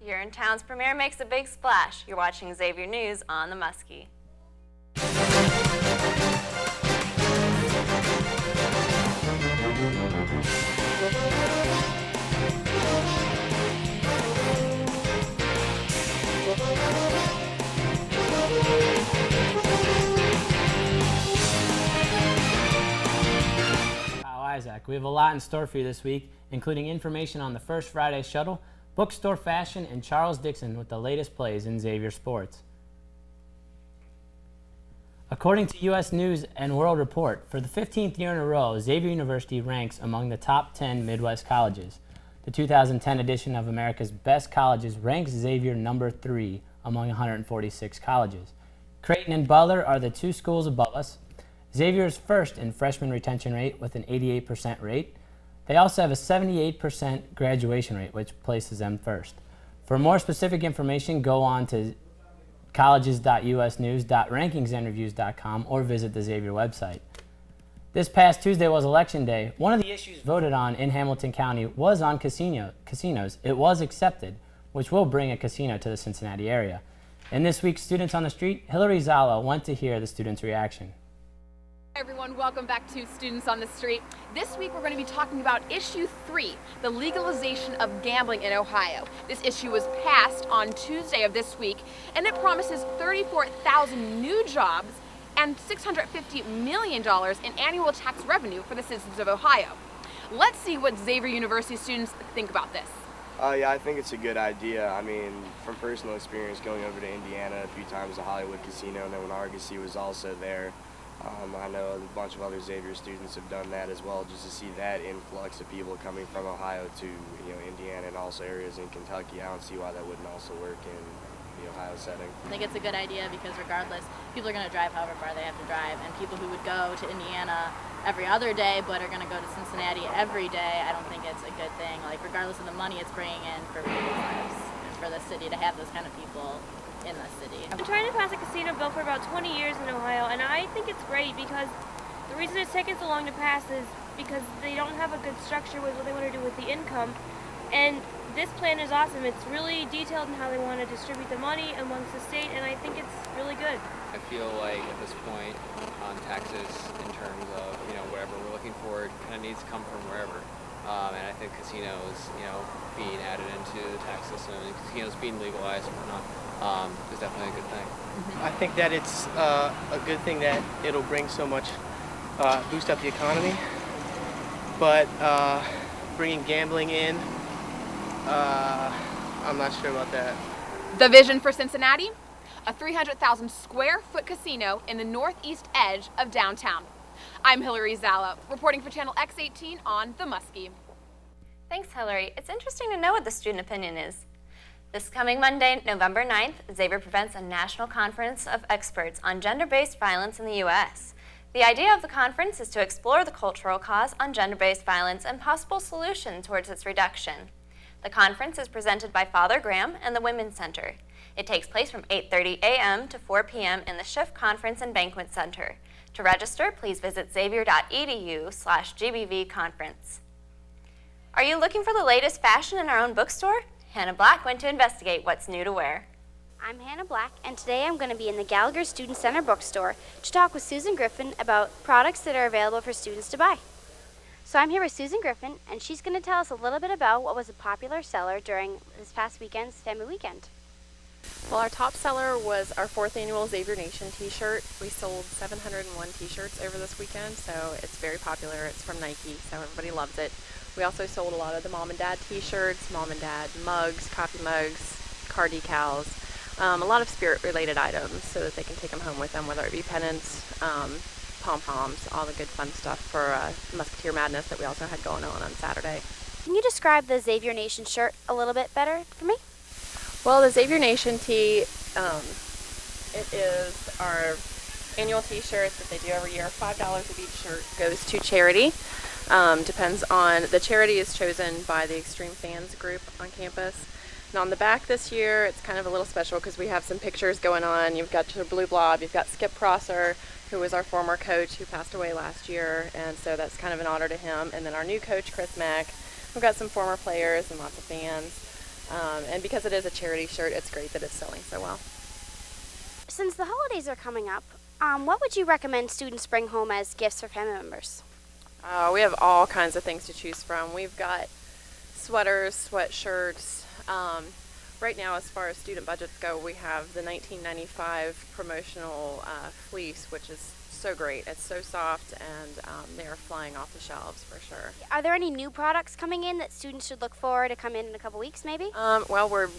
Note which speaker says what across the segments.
Speaker 1: Urinetown's premiere makes a big splash. You're watching Xavier News on the Muskie.
Speaker 2: We have a lot in store for you this week, including information on the first Friday Shuttle, Bookstore fashion, and Charles Dixon with the latest plays in Xavier sports. According to U.S. News and World Report, for the 15th year in a row, Xavier University ranks among the top 10 Midwest colleges. The 2010 edition of America's Best Colleges ranks Xavier number 3 among 146 colleges. Creighton and Butler are the two schools above us. Xavier is first in freshman retention rate with an 88% rate. They also have a 78% graduation rate, which places them first. For more specific information, go on to colleges.usnews.rankingsinterviews.com or visit the Xavier website. This past Tuesday was Election Day. One of the issues voted on in Hamilton County was on casinos. It was accepted, which will bring a casino to the Cincinnati area. In this week's Students on the Street, Hilary Zalla went to hear the students' reaction.
Speaker 3: Hi everyone, welcome back to Students on the Street. This week we're going to be talking about Issue 3, the legalization of gambling in Ohio. This issue was passed on Tuesday of this week, and it promises 34,000 new jobs and $650 million in annual tax revenue for the citizens of Ohio. Let's see what Xavier University students think about this.
Speaker 4: Yeah, I think it's a good idea. I mean, from personal experience going over to Indiana a few times, the Hollywood Casino, and then when Argosy was also there, I know a bunch of other Xavier students have done that as well, just to see that influx of people coming from Ohio to Indiana and also areas in Kentucky. I don't see why that wouldn't also work in the Ohio setting.
Speaker 5: I think it's a good idea because regardless, people are going to drive however far they have to drive, and people who would go to Indiana every other day but are going to go to Cincinnati every day, I don't think it's a good thing. Like, regardless of the money it's bringing in for people's lives and for the city to have those kind of people in the city.
Speaker 6: I've been trying to pass a casino bill for about 20 years in Ohio, and I think it's great because the reason it's taken so long to pass is because they don't have a good structure with what they want to do with the income. And this plan is awesome. It's really detailed in how they want to distribute the money amongst the state, and I think it's really good.
Speaker 7: I feel like at this point on taxes, in terms of whatever we're looking for, it kind of needs to come from wherever. And I think casinos, being added into the tax system and casinos being legalized and whatnot, is definitely a good thing.
Speaker 8: I think that it's a good thing that it'll bring so much, boost up the economy, but bringing gambling in, I'm not sure about that.
Speaker 3: The vision for Cincinnati? A 300,000 square foot casino in the northeast edge of downtown. I'm Hilary Zalla, reporting for Channel X18 on The Muskie.
Speaker 1: Thanks, Hilary. It's interesting to know what the student opinion is. This coming Monday, November 9th, Xavier presents a national conference of experts on gender-based violence in the U.S. The idea of the conference is to explore the cultural cause on gender-based violence and possible solutions towards its reduction. The conference is presented by Father Graham and the Women's Center. It takes place from 8:30 a.m. to 4 p.m. in the Schiff Conference and Banquet Center. To register, please visit xavier.edu/GBVconference. Are you looking for the latest fashion in our own bookstore? Hannah Black went to investigate what's new to wear.
Speaker 9: I'm Hannah Black, and today I'm going to be in the Gallagher Student Center bookstore to talk with Susan Griffin about products that are available for students to buy. So I'm here with Susan Griffin, and she's going to tell us a little bit about what was a popular seller during this past weekend's Family Weekend.
Speaker 10: Well, our top seller was our 4th annual Xavier Nation t-shirt. We sold 701 t-shirts over this weekend, so it's very popular. It's from Nike, so everybody loves it. We also sold a lot of the mom and dad t-shirts, mom and dad mugs, coffee mugs, car decals, a lot of spirit-related items so that they can take them home with them, whether it be pennants, pom-poms, all the good fun stuff for Musketeer Madness that we also had going on Saturday.
Speaker 9: Can you describe the Xavier Nation shirt a little bit better for me?
Speaker 10: Well, the Xavier Nation tee, it is our annual t-shirt that they do every year. $5 of each shirt goes to charity. Depends on, the charity is chosen by the Extreme Fans group on campus. And on the back this year, it's kind of a little special because we have some pictures going on. You've got your Blue Blob, you've got Skip Prosser, who was our former coach who passed away last year, and so that's kind of an honor to him. And then our new coach, Chris Mack. We've got some former players and lots of fans. And because it is a charity shirt, it's great that it's selling so well.
Speaker 9: Since the holidays are coming up, what would you recommend students bring home as gifts for family members?
Speaker 10: We have all kinds of things to choose from. We've got sweaters, sweatshirts. Right now, as far as student budgets go, we have the 1995 promotional fleece, which is so great. It's so soft, and they are flying off the shelves for sure.
Speaker 9: Are there any new products coming in that students should look for to come in a couple weeks, maybe?
Speaker 10: Well, we're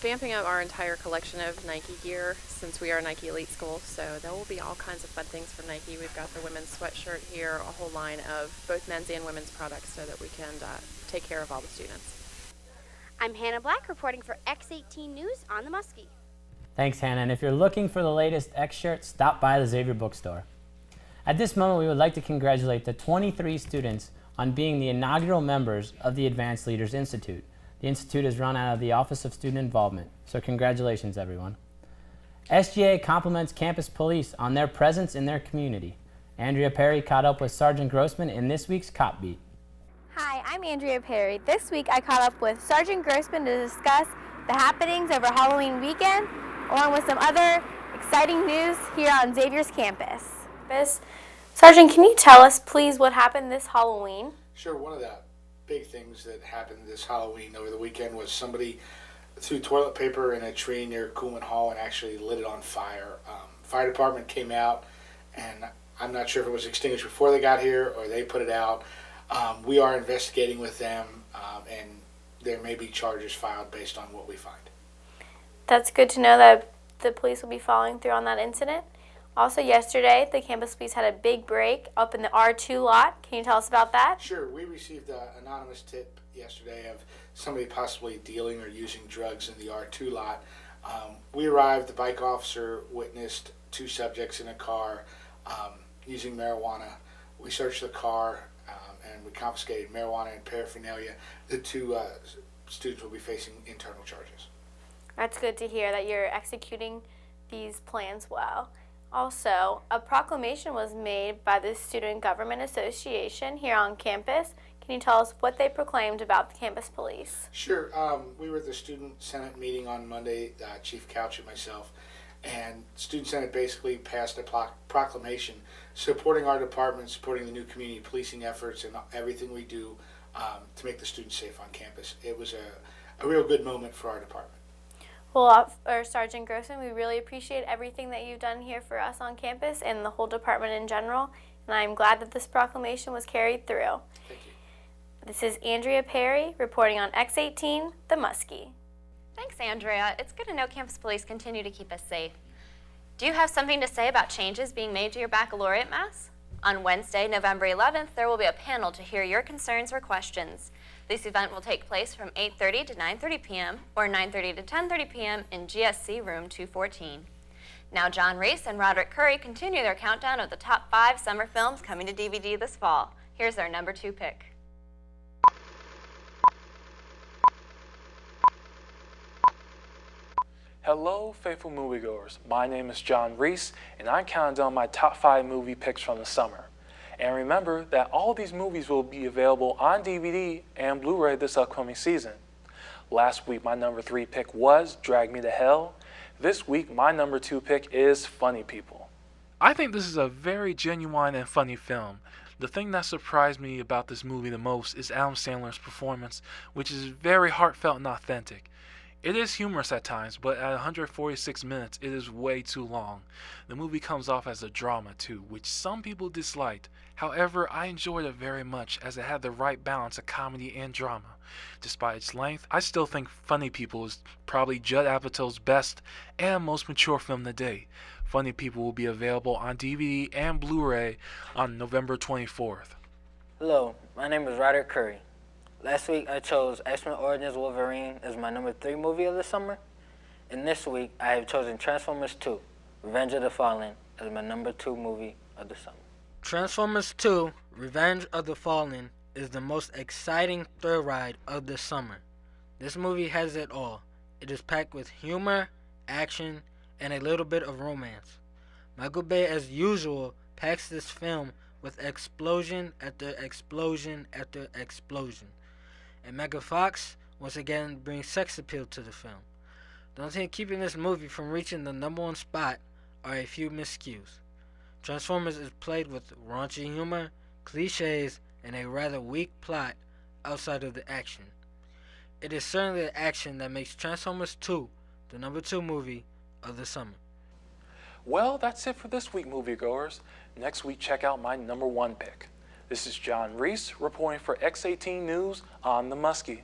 Speaker 10: vamping up our entire collection of Nike gear since we are a Nike Elite School, so there will be all kinds of fun things from Nike. We've got the women's sweatshirt here, a whole line of both men's and women's products so that we can take care of all the students.
Speaker 9: I'm Hannah Black reporting for X18 News on the Muskie.
Speaker 2: Thanks, Hannah. And if you're looking for the latest X shirt, stop by the Xavier Bookstore. At this moment, we would like to congratulate the 23 students on being the inaugural members of the Advanced Leaders Institute. The Institute is run out of the Office of Student Involvement, so congratulations, everyone. SGA compliments campus police on their presence in their community. Andrea Perry caught up with Sergeant Grossman in this week's Cop Beat.
Speaker 11: Hi, I'm Andrea Perry. This week I caught up with Sergeant Grossman to discuss the happenings over Halloween weekend, along with some other exciting news here on Xavier's campus. Sergeant, can you tell us, please, what happened this Halloween?
Speaker 12: Sure. One of the big things that happened this Halloween over the weekend was somebody threw toilet paper in a tree near Coolman Hall and actually lit it on fire. Fire department came out, and I'm not sure if it was extinguished before they got here or they put it out. We are investigating with them, and there may be charges filed based on what we find.
Speaker 11: That's good to know that the police will be following through on that incident. Also, yesterday, the campus police had a big break up in the R2 lot. Can you tell us about that?
Speaker 12: Sure. We received an anonymous tip yesterday of somebody possibly dealing or using drugs in the R2 lot. We arrived, the bike officer witnessed two subjects in a car using marijuana. We searched the car and we confiscated marijuana and paraphernalia. The two students will be facing internal charges.
Speaker 11: That's good to hear that you're executing these plans well. Also, a proclamation was made by the Student Government Association here on campus. Can you tell us what they proclaimed about the campus police?
Speaker 12: Sure. We were at the Student Senate meeting on Monday, Chief Couch and myself, and Student Senate basically passed a proclamation supporting our department, supporting the new community policing efforts and everything we do to make the students safe on campus. It was a real good moment for our department.
Speaker 11: Well, Sergeant Grossman, we really appreciate everything that you've done here for us on campus and the whole department in general, and I'm glad that this proclamation was carried through.
Speaker 12: Thank you.
Speaker 11: This is Andrea Perry reporting on X18, the Muskie.
Speaker 1: Thanks, Andrea. It's good to know campus police continue to keep us safe. Do you have something to say about changes being made to your baccalaureate mass? On Wednesday, November 11th, there will be a panel to hear your concerns or questions. This event will take place from 8:30 to 9:30 p.m. or 9:30 to 10:30 p.m. in GSC room 214. Now John Reese and Roderick continue their countdown of the top 5 summer films coming to DVD this fall. Here's their number 2 pick.
Speaker 13: Hello, faithful moviegoers. My name is John Reese, and I'm counting down my top 5 movie picks from the summer. And remember that all these movies will be available on DVD and Blu-ray this upcoming season. Last week, my number 3 pick was Drag Me to Hell. This week, my number 2 pick is Funny People. I think this is a very genuine and funny film. The thing that surprised me about this movie the most is Adam Sandler's performance, which is very heartfelt and authentic. It is humorous at times, but at 146 minutes, it is way too long. The movie comes off as a drama too, which some people disliked. However, I enjoyed it very much as it had the right balance of comedy and drama. Despite its length, I still think Funny People is probably Judd Apatow's best and most mature film to date. Funny People will be available on DVD and Blu-ray on November 24th.
Speaker 14: Hello, my name is Roderick Curry. Last week I chose X-Men Origins Wolverine as my number 3 movie of the summer. And this week I have chosen Transformers 2, Revenge of the Fallen as my number 2 movie of the summer.
Speaker 15: Transformers 2, Revenge of the Fallen is the most exciting thrill ride of the summer. This movie has it all. It is packed with humor, action, and a little bit of romance. Michael Bay, as usual, packs this film with explosion after explosion after explosion. And Megan Fox once again brings sex appeal to the film. The only thing keeping this movie from reaching the #1 spot are a few miscues. Transformers is played with raunchy humor, cliches, and a rather weak plot outside of the action. It is certainly the action that makes Transformers 2 the #2 movie of the summer.
Speaker 13: Well, that's it for this week, moviegoers. Next week, check out my #1 pick. This is John Reese reporting for X18 News on the Muskie.